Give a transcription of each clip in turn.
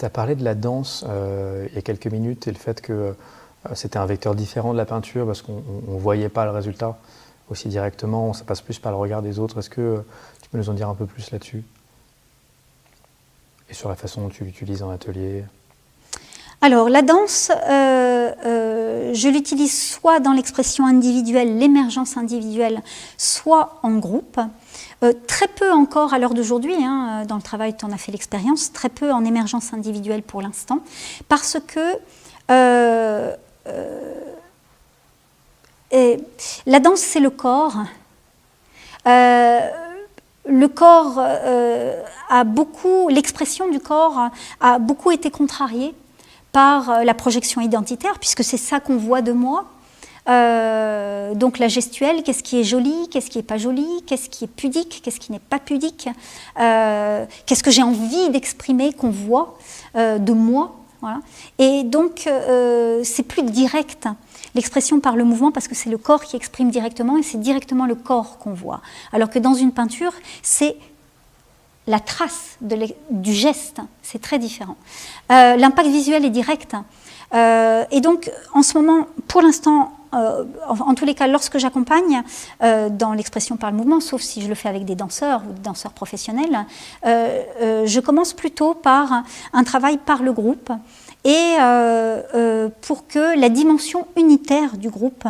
Tu as parlé de la danse il y a quelques minutes et le fait que c'était un vecteur différent de la peinture parce qu'on ne voyait pas le résultat aussi directement, ça passe plus par le regard des autres. Est-ce que tu peux nous en dire un peu plus là-dessus? Et sur la façon dont tu l'utilises en atelier? Alors, la danse, je l'utilise soit dans l'expression individuelle, l'émergence individuelle, soit en groupe. Très peu encore à l'heure d'aujourd'hui, hein, dans le travail tu en as fait l'expérience, très peu en émergence individuelle pour l'instant, parce que la danse c'est le corps. Le corps l'expression du corps a beaucoup été contrariée par la projection identitaire, puisque c'est ça qu'on voit de moi. Donc la gestuelle, qu'est-ce qui est joli, qu'est-ce qui n'est pas joli, qu'est-ce qui est pudique, qu'est-ce qui n'est pas pudique, qu'est-ce que j'ai envie d'exprimer, qu'on voit de moi. Voilà. Et donc c'est plus direct l'expression par le mouvement, parce que c'est le corps qui exprime directement et c'est directement le corps qu'on voit. Alors que dans une peinture, c'est la trace du geste, c'est très différent. L'impact visuel est direct. Et donc, en ce moment, pour l'instant, en tous les cas, lorsque j'accompagne dans l'expression par le mouvement, sauf si je le fais avec des danseurs ou des danseurs professionnels, je commence plutôt par un travail par le groupe et pour que la dimension unitaire du groupe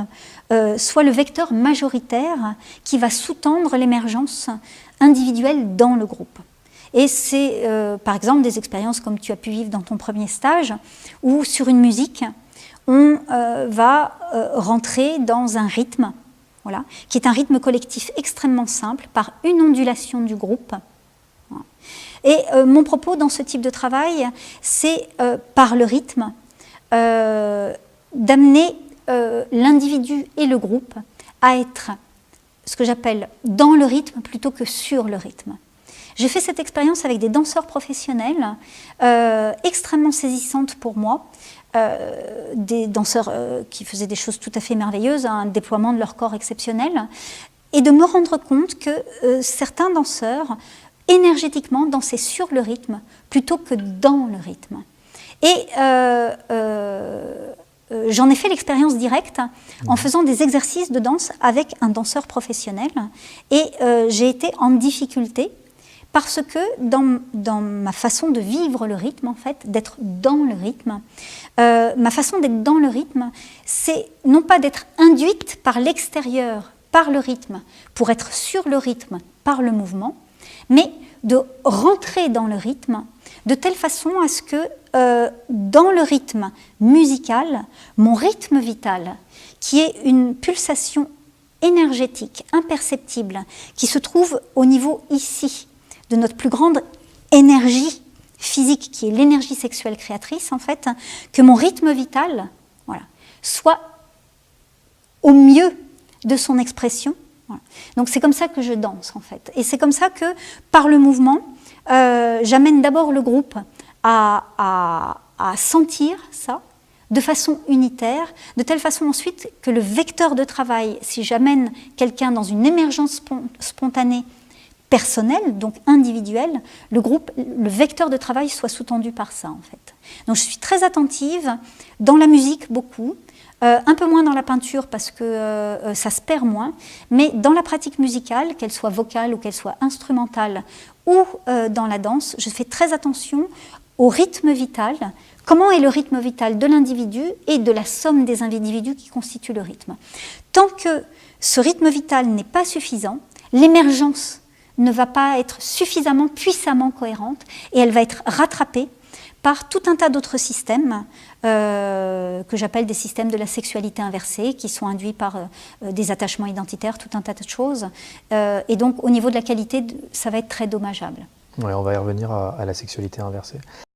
soit le vecteur majoritaire qui va sous-tendre l'émergence individuelle dans le groupe. Et c'est par exemple des expériences comme tu as pu vivre dans ton premier stage, où sur une musique, on va rentrer dans un rythme, voilà, qui est un rythme collectif extrêmement simple, par une ondulation du groupe. Et mon propos dans ce type de travail, c'est par le rythme, d'amener l'individu et le groupe à être ce que j'appelle dans le rythme plutôt que sur le rythme. J'ai fait cette expérience avec des danseurs professionnels extrêmement saisissantes pour moi, des danseurs qui faisaient des choses tout à fait merveilleuses, un déploiement de leur corps exceptionnel, et de me rendre compte que certains danseurs, énergétiquement, dansaient sur le rythme plutôt que dans le rythme. Et j'en ai fait l'expérience directe en faisant des exercices de danse avec un danseur professionnel, et j'ai été en difficulté parce que dans ma façon de vivre le rythme, en fait, d'être dans le rythme, ma façon d'être dans le rythme, c'est non pas d'être induite par l'extérieur, par le rythme, pour être sur le rythme, par le mouvement, mais de rentrer dans le rythme de telle façon à ce que dans le rythme musical, mon rythme vital, qui est une pulsation énergétique, imperceptible, qui se trouve au niveau ici, de notre plus grande énergie physique, qui est l'énergie sexuelle créatrice, en fait, que mon rythme vital, voilà, soit au mieux de son expression. Voilà. Donc c'est comme ça que je danse, en fait. Et c'est comme ça que, par le mouvement, j'amène d'abord le groupe à sentir ça de façon unitaire, de telle façon ensuite que le vecteur de travail, si j'amène quelqu'un dans une émergence spontanée, personnel, donc individuel, le vecteur de travail soit sous-tendu par ça, en fait. Donc je suis très attentive, dans la musique beaucoup, un peu moins dans la peinture parce que ça se perd moins, mais dans la pratique musicale, qu'elle soit vocale ou qu'elle soit instrumentale, ou dans la danse, je fais très attention au rythme vital. Comment est le rythme vital de l'individu et de la somme des individus qui constituent le rythme. Tant que ce rythme vital n'est pas suffisant, l'émergence ne va pas être suffisamment puissamment cohérente et elle va être rattrapée par tout un tas d'autres systèmes que j'appelle des systèmes de la sexualité inversée, qui sont induits par des attachements identitaires, tout un tas de choses. Et donc au niveau de la qualité, ça va être très dommageable. Ouais, on va y revenir à la sexualité inversée.